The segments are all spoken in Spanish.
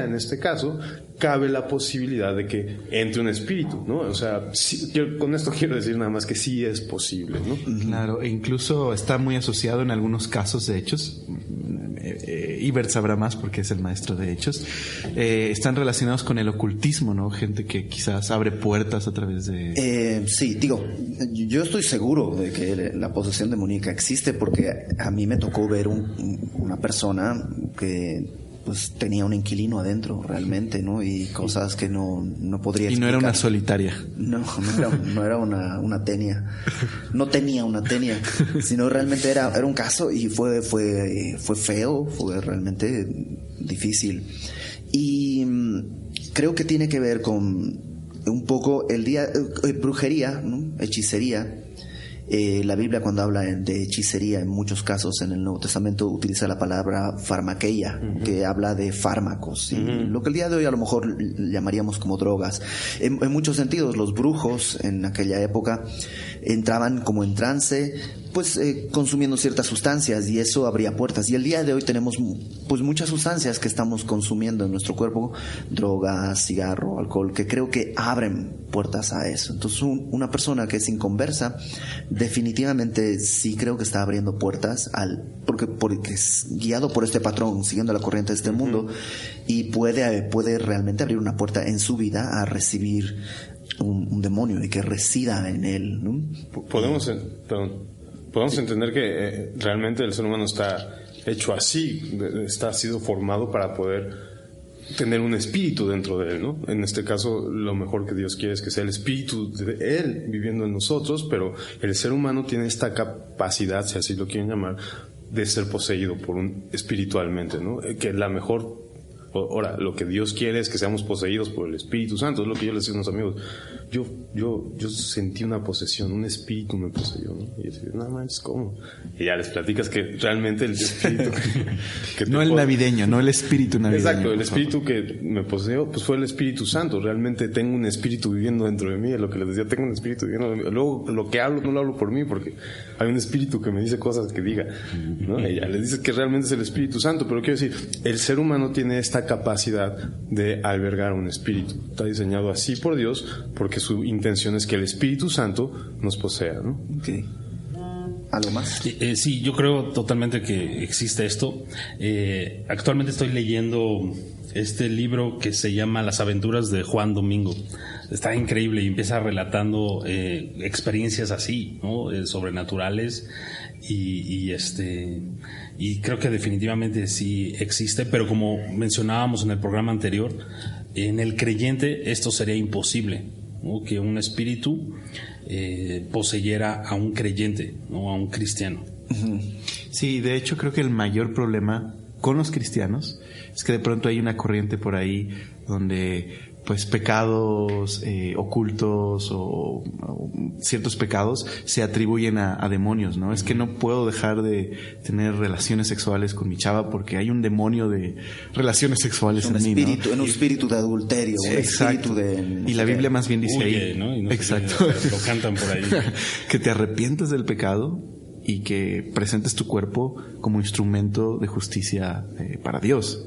En este caso, cabe la posibilidad de que entre un espíritu, ¿no? O sea, sí, yo con esto quiero decir nada más que sí es posible, ¿no? Claro, e incluso está muy asociado en algunos casos de hechos. Ibert sabrá más porque es el maestro de hechos. Están relacionados con el ocultismo, ¿no? Gente que quizás abre puertas a través de... Sí, digo, yo estoy seguro de que la posesión demoníaca existe porque a mí me tocó ver una persona que pues tenía un inquilino adentro realmente, ¿no? Y cosas que no podría explicar. Y no era una solitaria. No era una tenia. No tenía una tenia, sino realmente era un caso y fue feo, fue realmente difícil. Y creo que tiene que ver con un poco brujería, ¿no? Hechicería. La Biblia, cuando habla de hechicería, en muchos casos en el Nuevo Testamento utiliza la palabra farmakeia, que habla de fármacos, y lo que el día de hoy a lo mejor llamaríamos como drogas. En muchos sentidos, los brujos en aquella época entraban como en trance, pues consumiendo ciertas sustancias, y eso abría puertas. Y el día de hoy tenemos pues muchas sustancias que estamos consumiendo en nuestro cuerpo, drogas, cigarro, alcohol, que creo que abren puertas a eso. Entonces una persona que es inconversa definitivamente sí creo que está abriendo puertas porque es guiado por este patrón, siguiendo la corriente de este mundo, y puede realmente abrir una puerta en su vida a recibir un demonio y que resida en él, ¿no? Podemos entender que realmente el ser humano está hecho así, ha sido formado para poder tener un espíritu dentro de él, ¿no? En este caso, lo mejor que Dios quiere es que sea el espíritu de él viviendo en nosotros, pero el ser humano tiene esta capacidad, si así lo quieren llamar, de ser poseído espiritualmente, ¿no? Que la mejor... Ahora, lo que Dios quiere es que seamos poseídos por el Espíritu Santo. Es lo que yo les decía a unos amigos. Yo sentí una posesión, un espíritu me poseyó, ¿no? Y yo decía, no manches, ¿cómo? Y ya les platicas que realmente el espíritu que no el navideño, no el espíritu navideño. Exacto, el espíritu que me poseyó pues fue el Espíritu Santo. Realmente tengo un espíritu viviendo dentro de mí. Es lo que les decía, tengo un espíritu viviendo dentro de mí. Luego, lo que hablo no lo hablo por mí, porque hay un espíritu que me dice cosas que diga, ¿no? Y ya les dice que realmente es el Espíritu Santo. Pero quiero decir, el ser humano tiene esta capacidad de albergar un espíritu. Está diseñado así por Dios porque su intención es que el Espíritu Santo nos posea, ¿no? Okay. ¿Algo más? Sí, yo creo totalmente que existe esto. Actualmente estoy leyendo este libro que se llama Las aventuras de Juan Domingo. Está increíble y empieza relatando experiencias así, ¿no? Sobrenaturales y creo que definitivamente sí existe, pero como mencionábamos en el programa anterior, en el creyente esto sería imposible, ¿no? Que un espíritu poseyera a un creyente, ¿no? A un cristiano. Sí, de hecho creo que el mayor problema con los cristianos es que de pronto hay una corriente por ahí donde pues pecados ocultos o ciertos pecados se atribuyen a demonios, ¿no? Es que no puedo dejar de tener relaciones sexuales con mi chava porque hay un demonio de relaciones sexuales en mí, ¿no? Un espíritu de adulterio, un espíritu de... Y la Biblia más bien dice ahí, ¿no? Y no exacto, lo cantan por ahí. Que te arrepientes del pecado y que presentes tu cuerpo como instrumento de justicia para Dios.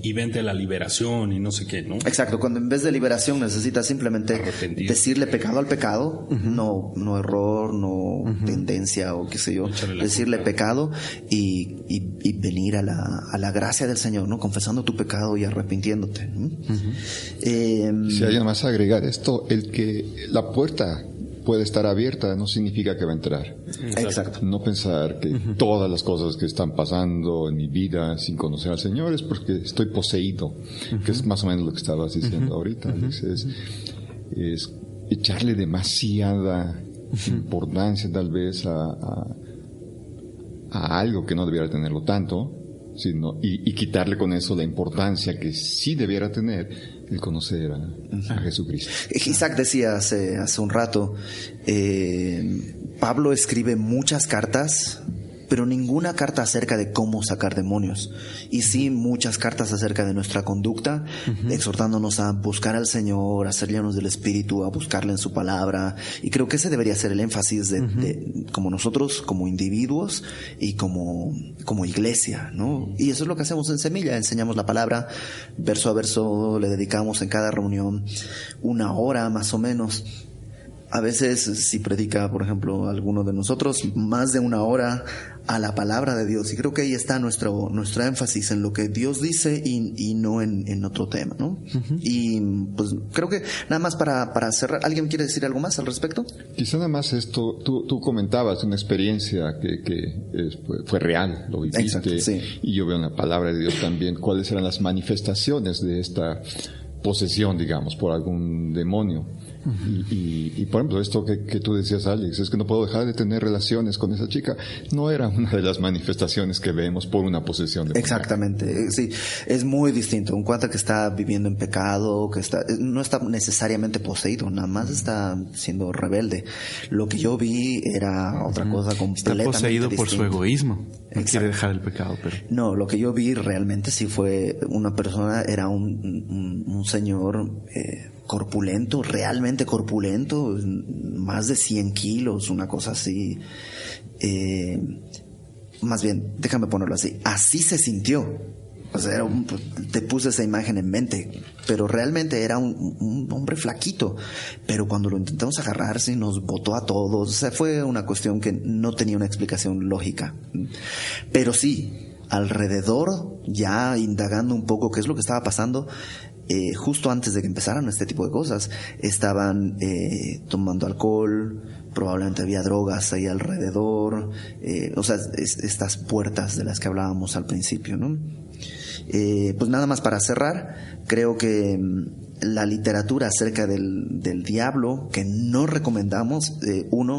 Y vente a la liberación y no sé qué, ¿no? Exacto, cuando en vez de liberación necesitas simplemente decirle pecado al pecado, no error, no tendencia o qué sé yo, decirle pecado y venir a la gracia del Señor, ¿no? Confesando tu pecado y arrepintiéndote. Si hay más a agregar esto, el que la puerta puede estar abierta no significa que va a entrar. Exacto. No pensar que todas las cosas que están pasando en mi vida sin conocer al Señor es porque estoy poseído, que es más o menos lo que estabas diciendo ahorita, Alex. Es echarle demasiada importancia tal vez a algo que no debiera tenerlo tanto, sino, y quitarle con eso la importancia que sí debiera tener el conocer a Jesucristo. Isaac decía hace un rato, Pablo escribe muchas cartas pero ninguna carta acerca de cómo sacar demonios. Y sí, muchas cartas acerca de nuestra conducta, exhortándonos a buscar al Señor, a ser llenos del Espíritu, a buscarle en su palabra. Y creo que ese debería ser el énfasis de como nosotros, como individuos y como iglesia, ¿no? Y eso es lo que hacemos en Semilla. Enseñamos la palabra verso a verso, le dedicamos en cada reunión 1 hora más o menos. A veces, si predica, por ejemplo, alguno de nosotros, más de 1 hora a la palabra de Dios. Y creo que ahí está nuestro énfasis en lo que Dios dice y no en otro tema, ¿no? Y pues creo que nada más para cerrar, ¿alguien quiere decir algo más al respecto? Quizá nada más esto, tú comentabas una experiencia que fue real, lo viviste. Exacto, sí. Y yo veo en la palabra de Dios también cuáles eran las manifestaciones de esta posesión, digamos, por algún demonio. Y por ejemplo, esto que tú decías, Alex, es que no puedo dejar de tener relaciones con esa chica, no era una de las manifestaciones que vemos por una posesión de Exactamente, sí, es muy distinto. Un cuate que está viviendo en pecado, no está necesariamente poseído, nada más está siendo rebelde. Lo que yo vi era otra cosa completamente está poseído distinta. Por su egoísmo. No quiere dejar el pecado, pero... No, lo que yo vi realmente sí fue una persona, era un señor corpulento, realmente corpulento, más de 100 kilos, una cosa así. Más bien, déjame ponerlo así se sintió. O sea, te puse esa imagen en mente, pero realmente era un hombre flaquito. Pero cuando lo intentamos agarrar, sí nos botó a todos. O sea, fue una cuestión que no tenía una explicación lógica. Pero sí, alrededor, ya indagando un poco qué es lo que estaba pasando, justo antes de que empezaran este tipo de cosas, estaban tomando alcohol, probablemente había drogas ahí alrededor, o sea, estas puertas de las que hablábamos al principio, ¿no? Pues nada más para cerrar, creo que la literatura acerca del diablo, que no recomendamos,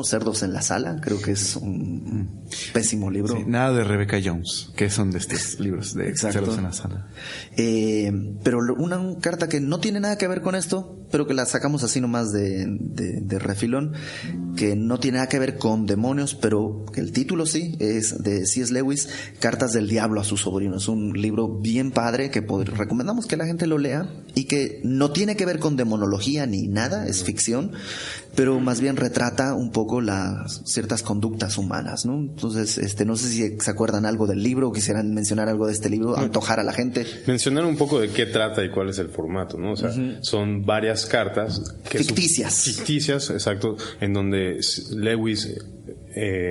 Cerdos en la Sala, creo que es un pésimo libro. Sí, nada de Rebecca Jones, que son de estos libros de Cerdos en la Sala. Pero una carta que no tiene nada que ver con esto, pero que la sacamos así nomás de refilón, que no tiene nada que ver con demonios, pero que el título sí, es de C.S. Lewis, Cartas del Diablo a su sobrino. Es un libro bien padre que recomendamos que la gente lo lea y que no tiene que ver con demonología ni nada, es ficción, pero más bien retrata un poco las ciertas conductas humanas, ¿no? Entonces, no sé si se acuerdan algo del libro o quisieran mencionar algo de este libro, antojar a la gente. Mencionar un poco de qué trata y cuál es el formato, ¿no? O sea, son varias cartas ficticias, exacto, en donde Lewis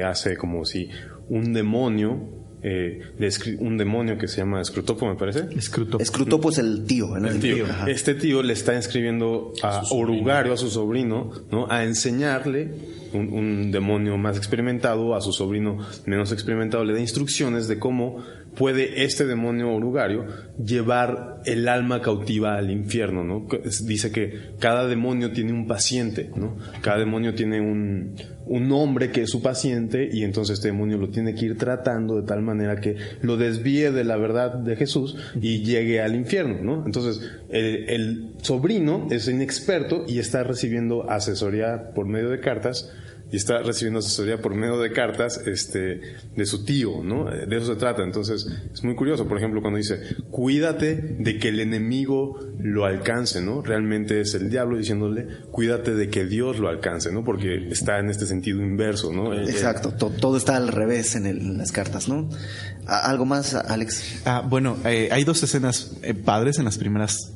hace como si un demonio que se llama Scrutopo, me parece. Scrutopo es el tío. El tío. Este tío le está escribiendo a Orugario, a su sobrino, ¿no? A enseñarle un demonio más experimentado, a su sobrino menos experimentado, le da instrucciones de cómo puede este demonio Orugario llevar el alma cautiva al infierno, ¿no? Dice que cada demonio tiene un paciente, ¿no? Cada demonio tiene un hombre que es su paciente, y entonces este demonio lo tiene que ir tratando de tal manera que lo desvíe de la verdad de Jesús y llegue al infierno, ¿no? Entonces el sobrino es inexperto y está recibiendo asesoría por medio de cartas, de su tío, ¿no? De eso se trata. Entonces es muy curioso, por ejemplo, cuando dice cuídate de que el enemigo lo alcance, ¿no? Realmente es el diablo diciéndole cuídate de que Dios lo alcance, ¿no? Porque está en este sentido inverso, ¿no? Exacto, todo está al revés en las cartas, ¿no? ¿Algo más, Alex? Bueno, hay 2 escenas padres en las primeras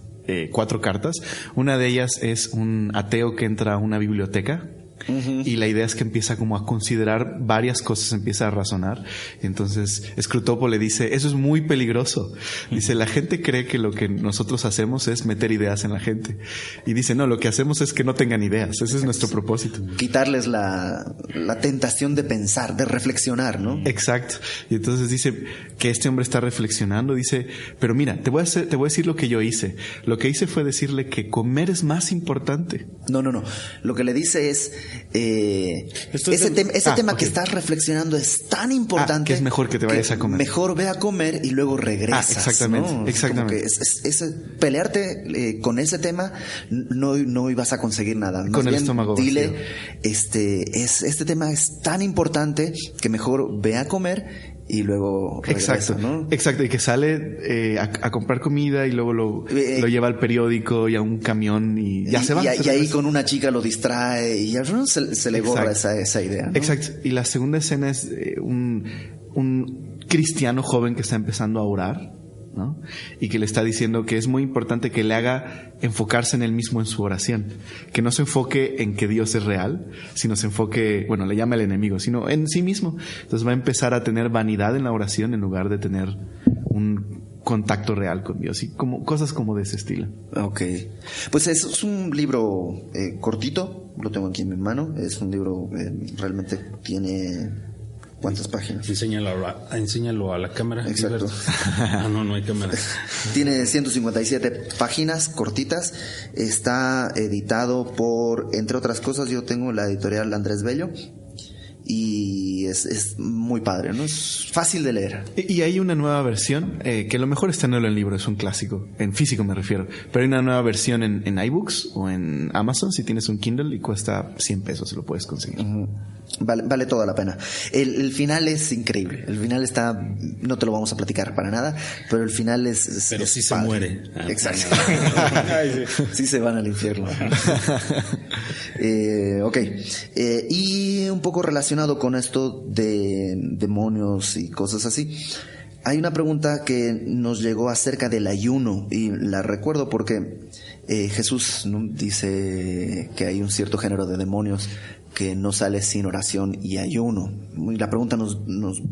4 cartas. Una de ellas es un ateo que entra a una biblioteca. Y la idea es que empieza como a considerar varias cosas, empieza a razonar. Entonces Scrutopo le dice, eso es muy peligroso. Dice, la gente cree que lo que nosotros hacemos es meter ideas en la gente. Y dice, no, lo que hacemos es que no tengan ideas. Ese es nuestro propósito. Quitarles la tentación de pensar, de reflexionar, ¿no? Exacto. Y entonces dice que este hombre está reflexionando. Dice, pero mira, te voy a decir lo que yo hice. Lo que hice fue decirle que comer es más importante. No. Lo que le dice es, ese tema que estás reflexionando es tan importante que es mejor que te vayas a comer. Mejor ve a comer y luego regresas. Exactamente, ¿no? exactamente. Pelearte con ese tema no ibas a conseguir nada. Más con el bien, estómago dile, vacío. Este tema es tan importante que mejor ve a comer y luego regresa, exacto, ¿no? Exacto, y que sale a comprar comida y luego lo lleva al periódico y a un camión y ya se va. Y ahí con una chica lo distrae y al final se le borra esa idea, ¿no? Exacto. Y la segunda escena es un cristiano joven que está empezando a orar, ¿no? Y que le está diciendo que es muy importante que le haga enfocarse en él mismo en su oración, que no se enfoque en que Dios es real, sino se enfoque, bueno, le llama el enemigo, sino en sí mismo. Entonces va a empezar a tener vanidad en la oración en lugar de tener un contacto real con Dios y cosas como de ese estilo. Ok, pues es un libro cortito, lo tengo aquí en mi mano, es un libro realmente tiene... ¿Cuántas páginas? Enséñalo a la cámara. Exacto. No hay cámara. Tiene 157 páginas cortitas. Está editado por, entre otras cosas, yo tengo la editorial Andrés Bello. Y es muy padre, ¿no? Es fácil de leer. Y hay una nueva versión, que lo mejor es tenerlo en libro, es un clásico, en físico me refiero. Pero hay una nueva versión en iBooks o en Amazon, si tienes un Kindle, y cuesta $100, se lo puedes conseguir. Uh-huh. Vale toda la pena. El final es increíble. El final no te lo vamos a platicar para nada, pero el final es pero sí se padre. Muere. Exacto. Sí se van al infierno. Ok. Y un poco relacionado con esto de demonios y cosas así, hay una pregunta que nos llegó acerca del ayuno y la recuerdo porque Jesús, ¿no?, dice que hay un cierto género de demonios que no sale sin oración y ayuno. Y la pregunta nos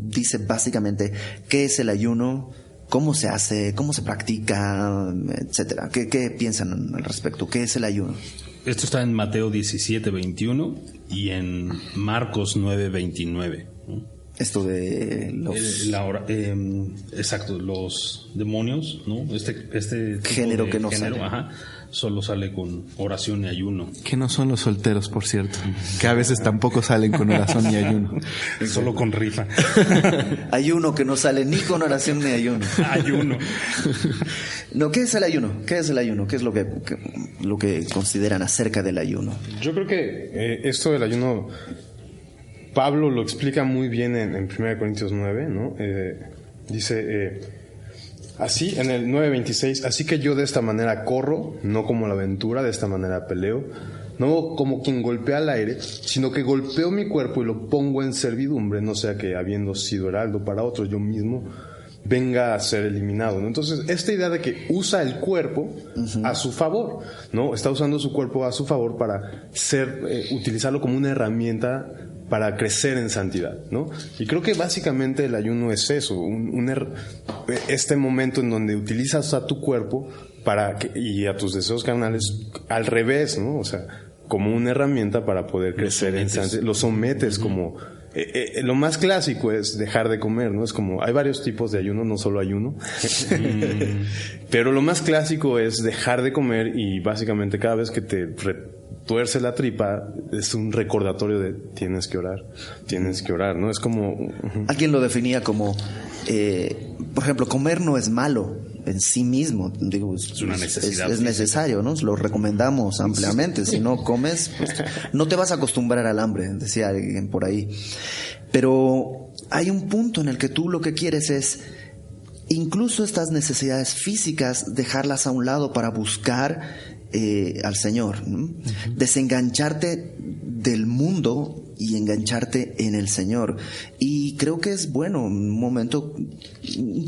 dice básicamente qué es el ayuno, cómo se hace, cómo se practica, etcétera. ¿Qué piensan al respecto? ¿Qué es el ayuno? Esto está en Mateo 17:21 y en Marcos 9:29. Esto de los... exacto, los demonios, ¿no? Este género que no género, sale. Ajá, solo sale con oración y ayuno. Que no son los solteros, por cierto. Que a veces tampoco salen con oración y ayuno. Solo con rifa. Ayuno que no sale ni con oración ni ayuno. Ayuno. No, ¿qué es el ayuno? ¿Qué es el ayuno? ¿Qué es lo que consideran acerca del ayuno? Yo creo que esto del ayuno, Pablo lo explica muy bien en 1 Corintios 9, ¿no? Dice así, en el 9:26, así que yo de esta manera corro, no como la aventura, de esta manera peleo, no como quien golpea al aire, sino que golpeo mi cuerpo y lo pongo en servidumbre, no sea que habiendo sido heraldo para otros, yo mismo venga a ser eliminado, ¿no? Entonces, esta idea de que usa el cuerpo a su favor, ¿no? Está usando su cuerpo a su favor para utilizarlo como una herramienta para crecer en santidad, ¿no? Y creo que básicamente el ayuno es eso, este momento en donde utilizas a tu cuerpo y a tus deseos carnales al revés, ¿no? O sea, como una herramienta para poder crecer en santidad. Lo sometes como... lo más clásico es dejar de comer, ¿no? Es como, hay varios tipos de ayuno, no solo ayuno. Pero lo más clásico es dejar de comer y básicamente cada vez que te tuerce la tripa es un recordatorio de tienes que orar, ¿no? Es como... Alguien lo definía como, por ejemplo, comer no es malo en sí mismo, digo, es una necesidad. Es necesario, ¿no? Lo recomendamos ampliamente. Si no comes, pues, no te vas a acostumbrar al hambre, decía alguien por ahí. Pero hay un punto en el que tú lo que quieres es incluso estas necesidades físicas dejarlas a un lado para buscar al Señor, ¿no? Desengancharte del mundo y engancharte en el Señor. Y creo que es bueno un momento.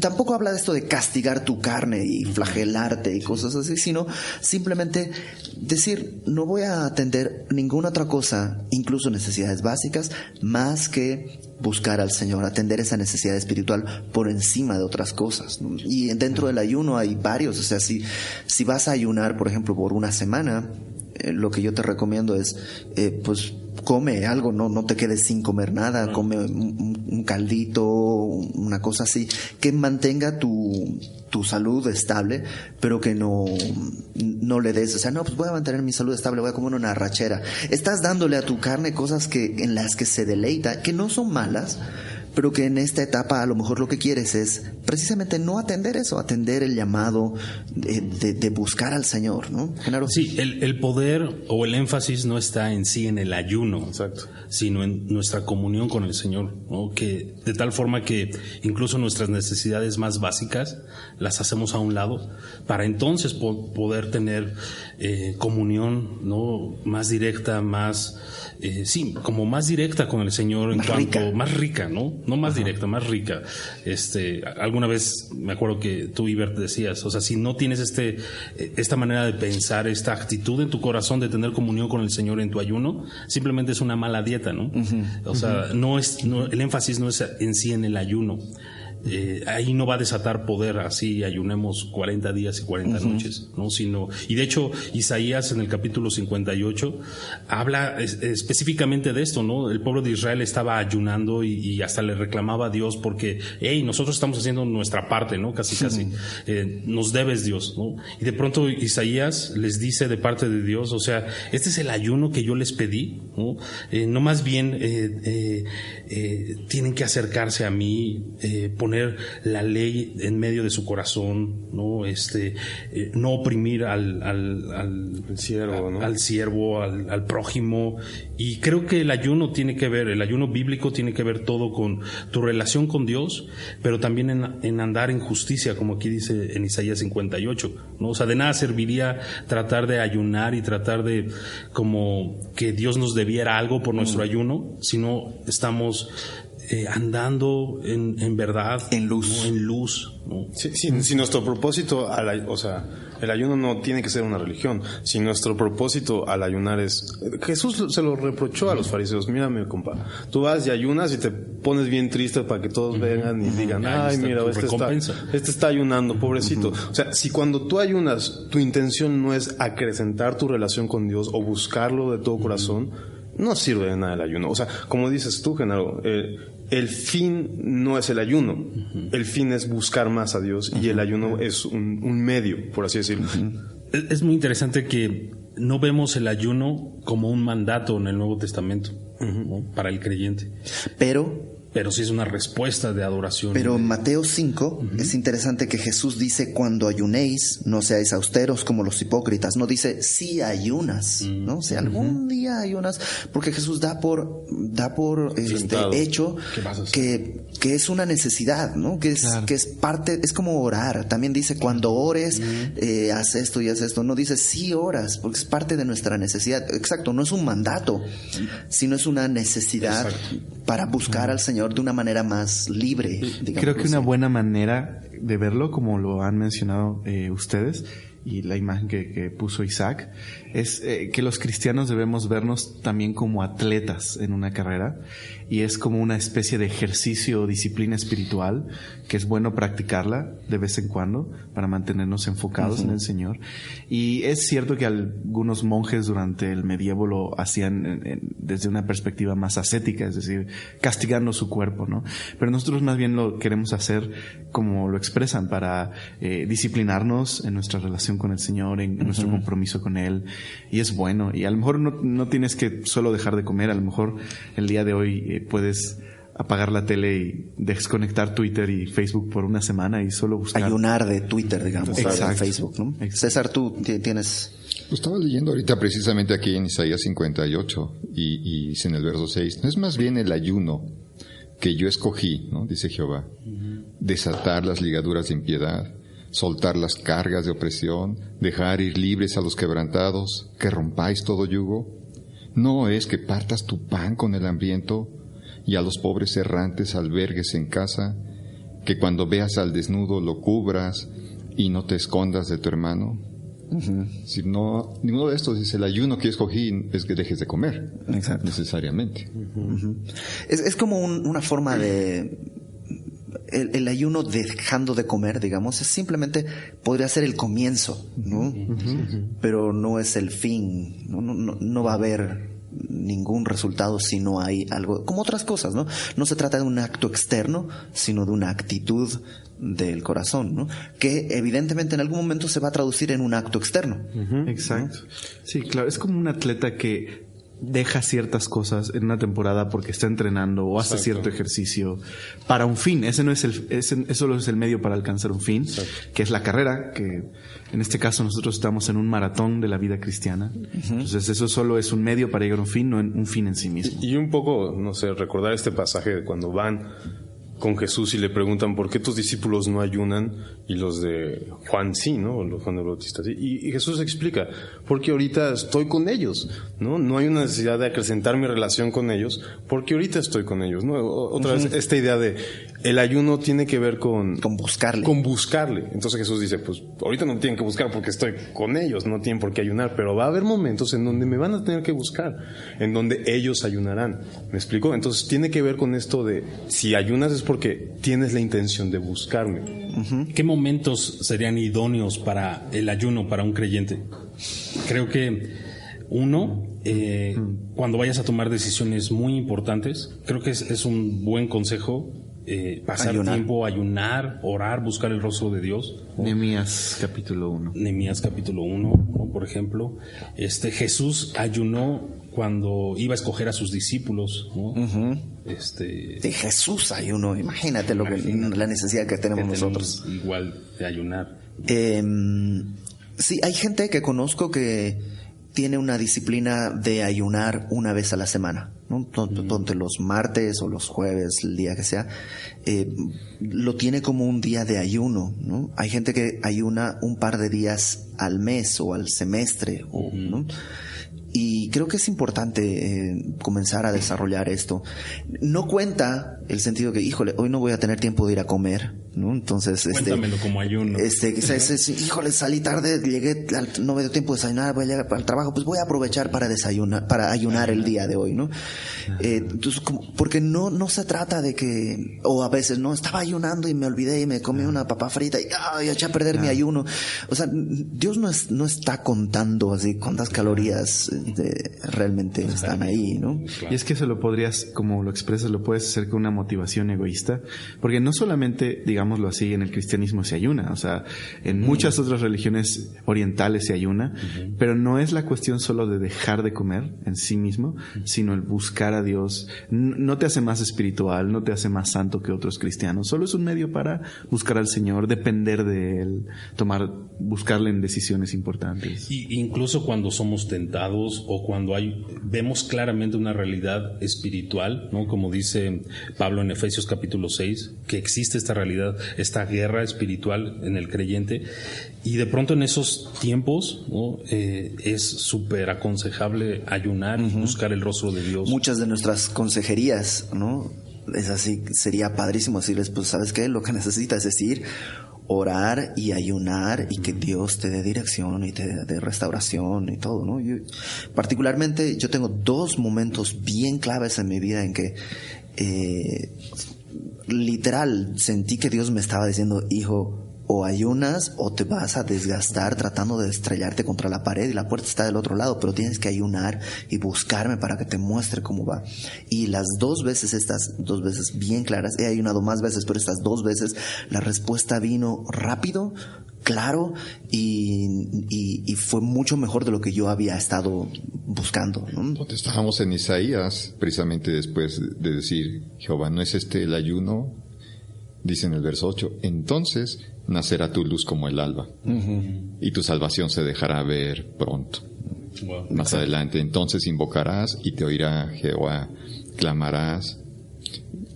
Tampoco habla de esto de castigar tu carne y flagelarte y cosas así, sino simplemente decir, no voy a atender ninguna otra cosa, incluso necesidades básicas, más que buscar al Señor, atender esa necesidad espiritual por encima de otras cosas, ¿no? Y dentro del ayuno hay varios. O sea, si vas a ayunar, por ejemplo, por una semana, lo que yo te recomiendo es pues come algo, no te quedes sin comer nada, come un caldito, una cosa así, que mantenga tu salud estable, pero que no le des, o sea, no, pues voy a mantener mi salud estable, voy a comer una arrachera. Estás dándole a tu carne cosas en las que se deleita, que no son malas, pero que en esta etapa a lo mejor lo que quieres es precisamente no atender eso, atender el llamado de buscar al Señor, ¿no? Genaro. Sí, el poder o el énfasis no está en sí en el ayuno, Exacto, sino en nuestra comunión con el Señor, ¿no? Que de tal forma que incluso nuestras necesidades más básicas las hacemos a un lado para entonces poder tener comunión, ¿no? Más directa, más como más directa con el Señor, en cuanto rica. Más rica, ¿no? No más directa, más rica. Alguna vez me acuerdo que tú, Iber, decías, o sea, si no tienes esta manera de pensar, esta actitud en tu corazón de tener comunión con el Señor en tu ayuno, simplemente es una mala dieta, ¿no? O sea, el énfasis no es en sí en el ayuno. Ahí no va a desatar poder así ayunemos 40 días y 40 noches, ¿no? Y de hecho Isaías en el capítulo 58 habla específicamente de esto, ¿no? El pueblo de Israel estaba ayunando y hasta le reclamaba a Dios porque nosotros estamos haciendo nuestra parte, ¿no? Casi nos debes, Dios, ¿no? Y de pronto Isaías les dice de parte de Dios, o sea, este es el ayuno que yo les pedí, ¿no? No más bien tienen que acercarse a mí, poner la ley en medio de su corazón, no no oprimir al siervo, ¿no? Al siervo, al prójimo. Y creo que el ayuno bíblico tiene que ver todo con tu relación con Dios, pero también en andar en justicia, como aquí dice en Isaías 58, ¿no? O sea, de nada serviría tratar de ayunar y tratar de como que Dios nos debiera algo por nuestro ayuno, si no estamos andando en verdad, en luz, ¿no? En luz, ¿no? Si nuestro propósito el ayuno no tiene que ser una religión. Si nuestro propósito al ayunar es... Jesús se lo reprochó a los fariseos. Mírame, compa, tú vas y ayunas y te pones bien triste para que todos vengan y digan, ay, mira, este está ayunando, pobrecito. O sea, si cuando tú ayunas tu intención no es acrecentar tu relación con Dios o buscarlo de todo corazón, no sirve de nada el ayuno. O sea, como dices tú, Genaro, el fin no es el ayuno. El fin es buscar más a Dios y el ayuno es un medio, por así decirlo. Es muy interesante que no vemos el ayuno como un mandato en el Nuevo Testamento, ¿no? Para el creyente. Pero sí es una respuesta de adoración. Pero en Mateo 5 es interesante que Jesús dice, cuando ayunéis, no seáis austeros como los hipócritas. No dice, si ayunas, ¿no? Si algún día ayunas, porque Jesús da por hecho que es una necesidad, ¿no? Que es parte, es como orar. También dice, cuando ores, haz esto y haz esto. No dice, si oras, porque es parte de nuestra necesidad. Exacto, no es un mandato, sino es una necesidad para buscar al Señor de una manera más libre, digamos. Creo que una buena manera de verlo, como lo han mencionado ustedes, y la imagen que puso Isaac, es que los cristianos debemos vernos también como atletas en una carrera, y es como una especie de ejercicio o disciplina espiritual que es bueno practicarla de vez en cuando para mantenernos enfocados en el Señor. Y es cierto que algunos monjes durante el medievo lo hacían desde una perspectiva más ascética, es decir, castigando su cuerpo, ¿no? Pero nosotros más bien lo queremos hacer como lo expresan, para disciplinarnos en nuestra relación con el Señor, en nuestro compromiso con Él. Y es bueno. Y a lo mejor no tienes que solo dejar de comer. A lo mejor el día de hoy puedes apagar la tele y desconectar Twitter y Facebook por una semana y solo buscar... Ayunar de Twitter, digamos, de Facebook, ¿no? Exacto. César, tú tienes... Lo estaba leyendo ahorita precisamente aquí en Isaías 58 y dice en el verso 6, no es más bien el ayuno que yo escogí, ¿no? Dice Jehová, desatar las ligaduras de impiedad, soltar las cargas de opresión, dejar ir libres a los quebrantados, que rompáis todo yugo. No es que partas tu pan con el hambriento y a los pobres errantes albergues en casa, que cuando veas al desnudo lo cubras y no te escondas de tu hermano. Si no, ninguno de estos dice, el ayuno que yo escogí es que dejes de comer. Exacto. Necesariamente. Es como una forma de... El ayuno dejando de comer, digamos, es simplemente podría ser el comienzo, ¿no? Pero no es el fin. No va a haber ningún resultado si no hay algo, como otras cosas, ¿no? No se trata de un acto externo, sino de una actitud del corazón, ¿no? Que evidentemente en algún momento se va a traducir en un acto externo. Exacto. Sí, claro, es como un atleta que deja ciertas cosas en una temporada porque está entrenando o hace cierto ejercicio para un fin. Ese solo es el medio para alcanzar un fin, que es la carrera, que en este caso nosotros estamos en un maratón de la vida cristiana. Entonces eso solo es un medio para llegar a un fin, no un fin en sí mismo. Y un poco, no sé, recordar este pasaje de cuando van con Jesús y le preguntan ¿por qué tus discípulos no ayunan? Y los de Juan sí, ¿no? Los Juan el Bautista sí. Y Jesús explica, porque ahorita estoy con ellos, ¿no? No hay una necesidad de acrecentar mi relación con ellos, porque ahorita estoy con ellos, ¿no? Otra vez, esta idea de el ayuno tiene que ver con buscarle. Con buscarle. Entonces Jesús dice, pues ahorita no tienen que buscar porque estoy con ellos, no tienen por qué ayunar, pero va a haber momentos en donde me van a tener que buscar, en donde ellos ayunarán. ¿Me explico? Entonces tiene que ver con esto de si ayunas es porque tienes la intención de buscarme. ¿Qué momentos serían idóneos para el ayuno para un creyente? Creo que uno, cuando vayas a tomar decisiones muy importantes, creo que es un buen consejo pasar tiempo, ayunar, orar, buscar el rostro de Dios. Nehemías capítulo 1. Nehemías capítulo 1, ¿no? Por ejemplo, Jesús ayunó cuando iba a escoger a sus discípulos, ¿no? De Jesús ayunó, imagínate la necesidad que tenemos nosotros. Igual de ayunar. Sí, hay gente que conozco que tiene una disciplina de ayunar una vez a la semana, ¿no? Ponte los martes o los jueves, el día que sea, lo tiene como un día de ayuno, ¿no? Hay gente que ayuna un par de días al mes o al semestre, ¿no? Y creo que es importante comenzar a desarrollar esto. No cuenta el sentido que, híjole, hoy no voy a tener tiempo de ir a comer, ¿no? Entonces, cuéntamelo como ayuno. Híjole, salí tarde, llegué, no me dio tiempo de desayunar, voy a llegar para el trabajo, pues voy a aprovechar para ayunar el día de hoy, ¿no? Entonces, porque no se trata de que, o a veces, no, estaba ayunando y me olvidé y me comí una papa frita y eché a perder mi ayuno. O sea, Dios no está contando así cuántas calorías realmente están ahí, ¿no? Y es que eso lo podrías, como lo expresas, lo puedes hacer con una motivación egoísta, porque no solamente, digámoslo así, en el cristianismo se ayuna, o sea, en muchas otras religiones orientales se ayuna, pero no es la cuestión solo de dejar de comer en sí mismo, sino el buscar a Dios. No te hace más espiritual, no te hace más santo que otros cristianos, solo es un medio para buscar al Señor, depender de Él, buscarle en decisiones importantes. Y incluso cuando somos tentados o cuando vemos claramente una realidad espiritual, ¿no? Como dice Pablo en Efesios capítulo 6, que existe esta realidad, esta guerra espiritual en el creyente, y de pronto en esos tiempos, ¿no? Es súper aconsejable ayunar y buscar el rostro de Dios. Muchas de nuestras consejerías, ¿no? Es así, sería padrísimo decirles, pues ¿sabes qué? Lo que necesitas es ir, orar y ayunar y que Dios te dé dirección y te dé restauración y todo, ¿no? Particularmente yo tengo 2 momentos bien claves en mi vida en que literal sentí que Dios me estaba diciendo, hijo, o ayunas o te vas a desgastar tratando de estrellarte contra la pared y la puerta está del otro lado, pero tienes que ayunar y buscarme para que te muestre cómo va. Y estas 2 veces bien claras, he ayunado más veces, pero estas 2 veces la respuesta vino rápido, claro, y fue mucho mejor de lo que yo había estado buscando, ¿no? Estábamos en Isaías, precisamente después de decir, Jehová, ¿no es este el ayuno? Dice en el verso 8, entonces nacerá tu luz como el alba, y tu salvación se dejará ver pronto. Wow. Más adelante, entonces invocarás y te oirá Jehová, clamarás.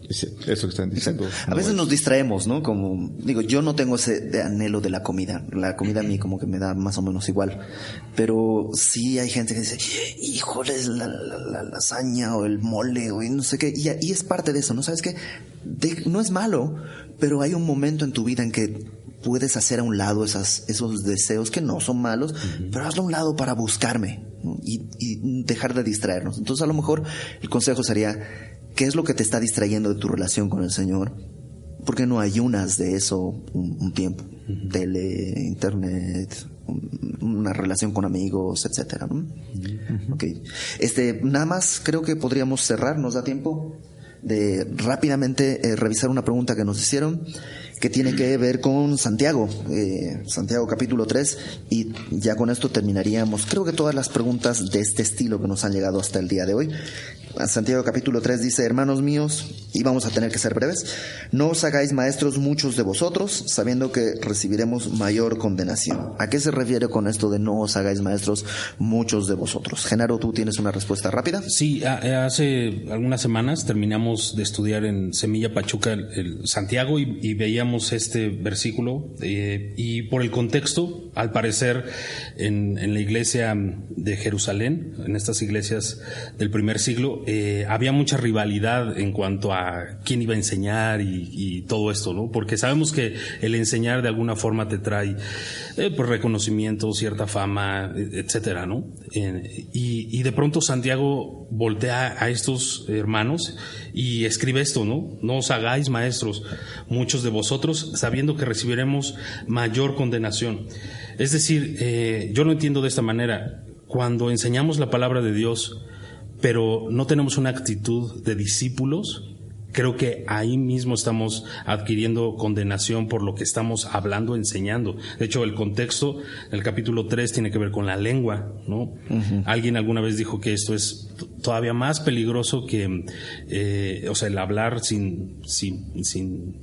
Eso que están diciendo. A veces nos distraemos, ¿no? Como digo, yo no tengo ese anhelo de la comida. La comida a mí como que me da más o menos igual. Pero sí hay gente que dice, híjole, la lasaña o el mole o no sé qué. Y es parte de eso, ¿no? ¿Sabes qué? No es malo, pero hay un momento en tu vida en que puedes hacer a un lado esos deseos que no son malos, pero hazlo a un lado para buscarme, ¿no? y dejar de distraernos. Entonces a lo mejor el consejo sería, ¿qué es lo que te está distrayendo de tu relación con el Señor? ¿Por qué no ayunas de eso un tiempo? Tele, internet, una relación con amigos, etcétera, ¿no? Okay. Nada más creo que podríamos cerrar, ¿nos da tiempo de rápidamente revisar una pregunta que nos hicieron, que tiene que ver con Santiago, Santiago capítulo 3, y ya con esto terminaríamos, creo que todas las preguntas de este estilo que nos han llegado hasta el día de hoy. Santiago capítulo 3 dice: hermanos míos, y vamos a tener que ser breves, no os hagáis maestros muchos de vosotros, sabiendo que recibiremos mayor condenación. ¿A qué se refiere con esto de no os hagáis maestros muchos de vosotros? Genaro, ¿tú tienes una respuesta rápida? Sí, hace algunas semanas terminamos de estudiar en Semilla Pachuca el Santiago y veíamos este versículo, y por el contexto, al parecer en la iglesia de Jerusalén, en estas iglesias del primer siglo, había mucha rivalidad en cuanto a quién iba a enseñar y todo esto, ¿no? Porque sabemos que el enseñar de alguna forma te trae pues reconocimiento, cierta fama, etcétera, ¿no? Y de pronto Santiago voltea a estos hermanos y escribe esto, ¿no? No os hagáis maestros muchos de vosotros, sabiendo que recibiremos mayor condenación. Es decir, yo lo entiendo de esta manera: cuando enseñamos la palabra de Dios, pero no tenemos una actitud de discípulos, creo que ahí mismo estamos adquiriendo condenación por lo que estamos hablando, enseñando. De hecho, el contexto del capítulo 3 tiene que ver con la lengua, ¿no? Uh-huh. Alguien alguna vez dijo que esto es todavía más peligroso que, o sea, el hablar sin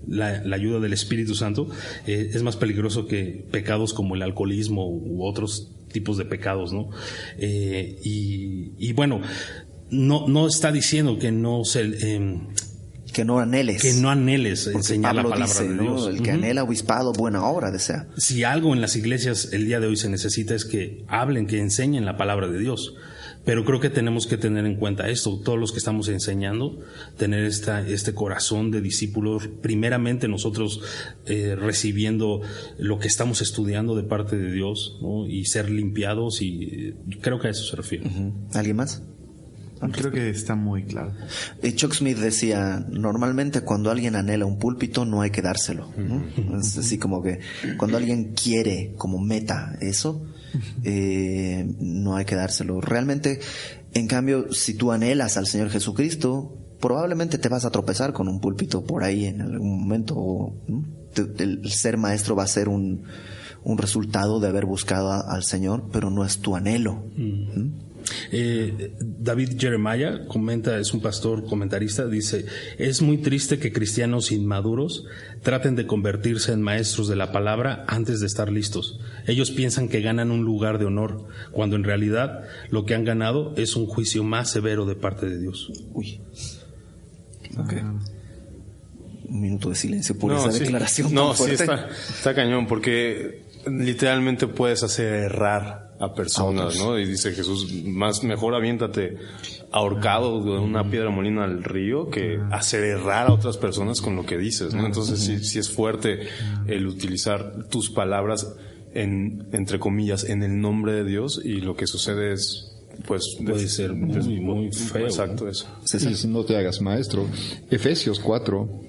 la ayuda del Espíritu Santo, es más peligroso que pecados como el alcoholismo u otros tipos de pecados, ¿no? Y bueno, no está diciendo que no se... que no anheles. Que no anheles enseñar Pablo la palabra dice, de Dios. ¿no? El que anhela obispado, buena obra desea. Si algo en las iglesias el día de hoy se necesita es que hablen, que enseñen la palabra de Dios. Pero creo que tenemos que tener en cuenta esto, todos los que estamos enseñando, tener este corazón de discípulos, primeramente nosotros recibiendo lo que estamos estudiando de parte de Dios, ¿no? Y ser limpiados, y creo que a eso se refiere. Uh-huh. ¿Alguien más? Creo que está muy claro. Chuck Smith decía, normalmente cuando alguien anhela un púlpito no hay que dárselo, ¿no? Es así como que cuando alguien quiere como meta eso, no hay que dárselo. Realmente, en cambio, si tú anhelas al Señor Jesucristo, probablemente te vas a tropezar con un púlpito por ahí en algún momento, ¿no? El ser maestro va a ser un resultado de haber buscado al Señor, pero no es tu anhelo. David Jeremiah comenta, es un pastor comentarista, dice: es muy triste que cristianos inmaduros traten de convertirse en maestros de la palabra antes de estar listos. Ellos piensan que ganan un lugar de honor, cuando en realidad lo que han ganado es un juicio más severo de parte de Dios. Uy. Okay. Un minuto de silencio por esa declaración. No, sí, está cañón, porque literalmente puedes hacer errar a personas, ¿no? Y dice Jesús, mejor aviéntate ahorcado de una piedra molina al río que hacer errar a otras personas con lo que dices, ¿no? Entonces sí es fuerte el utilizar tus palabras entre comillas, en el nombre de Dios, y lo que sucede es, pues, puede ser muy feo. Exacto, eso. Sí, no te hagas maestro. Efesios 4,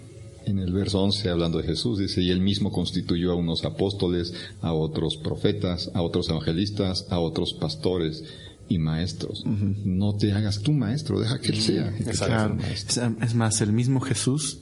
en el verso 11, hablando de Jesús, dice: y él mismo constituyó a unos apóstoles, a otros profetas, a otros evangelistas, a otros pastores y maestros. Uh-huh. No te hagas tú maestro, deja que él sea. Claro. Es más, el mismo Jesús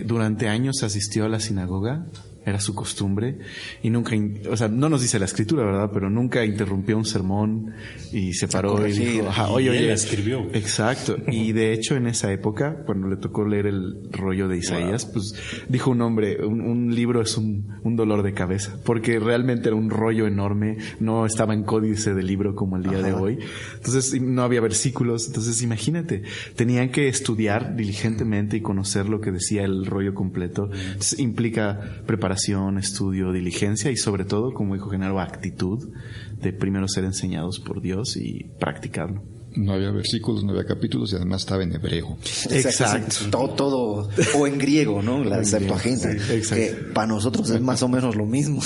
durante años asistió a la sinagoga, era su costumbre, y nunca, o sea, no nos dice la escritura, ¿verdad? Pero nunca interrumpió un sermón y se paró y dijo, oye, escribió. Exacto. Y de hecho, en esa época, cuando le tocó leer el rollo de Isaías, pues dijo un hombre, un libro es un dolor de cabeza, porque realmente era un rollo enorme, no estaba en códice del libro como el día de hoy. Entonces, no había versículos. Entonces, imagínate, tenían que estudiar diligentemente y conocer lo que decía el rollo completo. Entonces, implica preparación, estudio, diligencia y sobre todo, como dijo Genaro, actitud de primero ser enseñados por Dios y practicarlo. No había versículos, no había capítulos y además estaba en hebreo. Exacto. Todo, o en griego, ¿no? La Septuaginta, que para nosotros es más o menos lo mismo.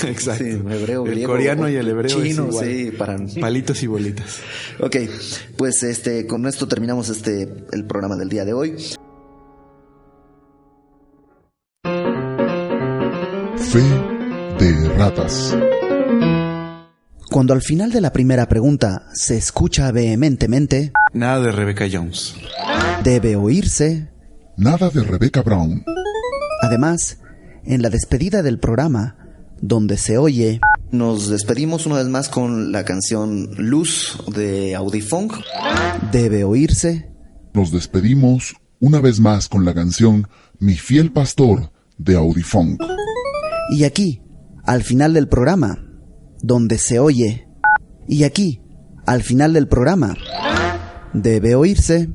Exacto. Sí, hebreo, el griego, coreano y el hebreo chino, es igual. sí, para palitos y bolitas. Ok, pues con esto terminamos el programa del día de hoy. Fe de ratas. Cuando al final de la primera pregunta se escucha vehementemente, Nada de Rebecca Jones. debe oírse. Nada de Rebecca Brown. Además, en la despedida del programa, donde se oye... Nos despedimos una vez más con la canción Luz de Audifunk. Debe oírse. Nos despedimos una vez más con la canción Mi fiel pastor de Audifunk. Y aquí, al final del programa, donde se oye. Y aquí, al final del programa, debe oírse.